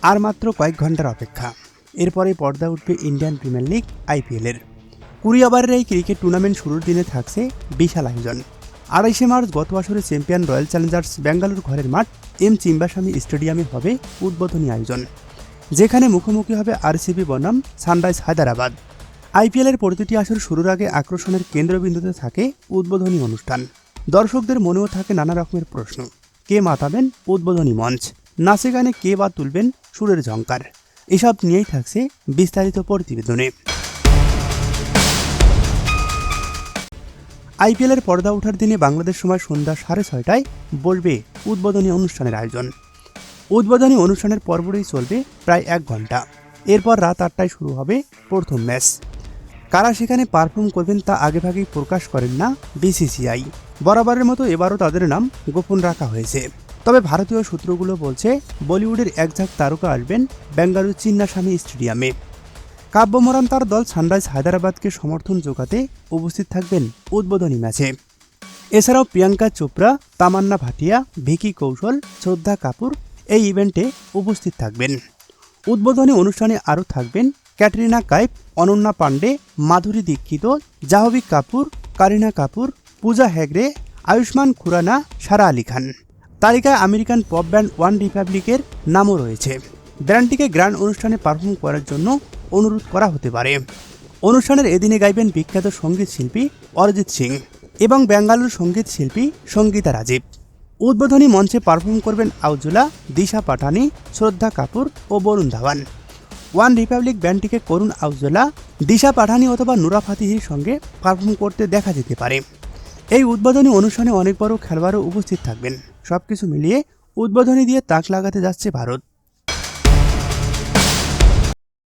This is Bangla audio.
আর মাত্র কয়েক ঘন্টার অপেক্ষা, এরপরে পর্দা উঠবে ইন্ডিয়ান প্রিমিয়ার লিগ IPL-এর 20 ওভারের এই ক্রিকেট টুর্নামেন্ট শুরুর দিনে থাকছে বিশাল আয়োজন। 28শে মার্চ গত আসরে চ্যাম্পিয়ন রয়্যাল চ্যালেঞ্জার্স ব্যাঙ্গালোর ঘরের মাঠ এম চিম্বাস্বামী স্টেডিয়ামে হবে উদ্বোধনী আয়োজন, যেখানে মুখোমুখি হবে RCB বনাম সানরাইজ হায়দ্রাবাদ। IPL-এর প্রতিটি আসর শুরুর আগে আকর্ষণের কেন্দ্রবিন্দুতে থাকে উদ্বোধনী অনুষ্ঠান। দর্শকদের মনেও থাকে নানা রকমের প্রশ্ন, কে মাতাবেন উদ্বোধনী মঞ্চ, নাচে গানে কে বা তুলবেন সুরের ঝংকার, এসব নিয়েই থাকছে বিস্তারিত প্রতিবেদনে। IPL-এর পর্দা ওঠার দিনে বাংলাদেশ সময় সন্ধ্যা 6:30টায় বসবে উদ্বোধনী অনুষ্ঠানের আয়োজন। উদ্বোধনী অনুষ্ঠানের পর্বটি চলবে প্রায় 1 ঘন্টা। এরপর রাত 8টায় শুরু হবে প্রথম ম্যাচ। কারা সেখানে পারফর্ম করবেন তা আগেভাগেই প্রকাশ করেন না BCCI। বরাবরের মতো এবারও তাদের নাম গোপন রাখা হয়েছে। তবে ভারতীয় সূত্রগুলো বলছে বলিউডের একঝাঁক তারকা আসবেন বেঙ্গালুরু চিন্নাস্বামী স্টেডিয়ামে। কাব্যমোরান তার দল সানরাইজ হায়দ্রাবাদকে সমর্থন জোগাতে উপস্থিত থাকবেন উদ্বোধনী ম্যাচে। এছাড়াও প্রিয়াঙ্কা চোপড়া, তামান্না ভাটিয়া, ভিকি কৌশল, শ্রদ্ধা কাপুর এই ইভেন্টে উপস্থিত থাকবেন। উদ্বোধনী অনুষ্ঠানে আরও থাকবেন ক্যাটরিনা কাইফ, অনন্যা পাণ্ডে, মাধুরী দীক্ষিত, জাহ্নবী কাপুর, কারিনা কাপুর, পূজা হেগড়ে, আয়ুষ্মান খুরানা, সারা আলী খান। তালিকায় আমেরিকান পপ ব্যান্ড ওয়ান রিপাবলিকের নামও রয়েছে। ব্যান্ডটিকে গ্র্যান্ড অনুষ্ঠানে পারফর্ম করার জন্য অনুরোধ করা হতে পারে। অনুষ্ঠানের এদিনে গাইবেন বিখ্যাত সঙ্গীত শিল্পী অরিজিৎ সিং এবং বেঙ্গালুরু সঙ্গীত শিল্পী সঙ্গীতা রাজীব। উদ্বোধনী মঞ্চে পারফর্ম করবেন আউজুলা, দিশা পাঠানি, শ্রদ্ধা কাপুর ও বরুণ ধাওয়ান। ওয়ান রিপাবলিক ব্যান্ডটিকে করুণ আউজুলা, দিশা পাঠানি অথবা নুরা ফাতিহির সঙ্গে পারফর্ম করতে দেখা যেতে পারে। এই উদ্বোধনী অনুষ্ঠানে অনেক বড় খেলোয়াড়ও উপস্থিত থাকবেন। সবকিছু মিলিয়ে উদ্বোধনী দিয়ে তাক লাগাতে যাচ্ছে ভারত।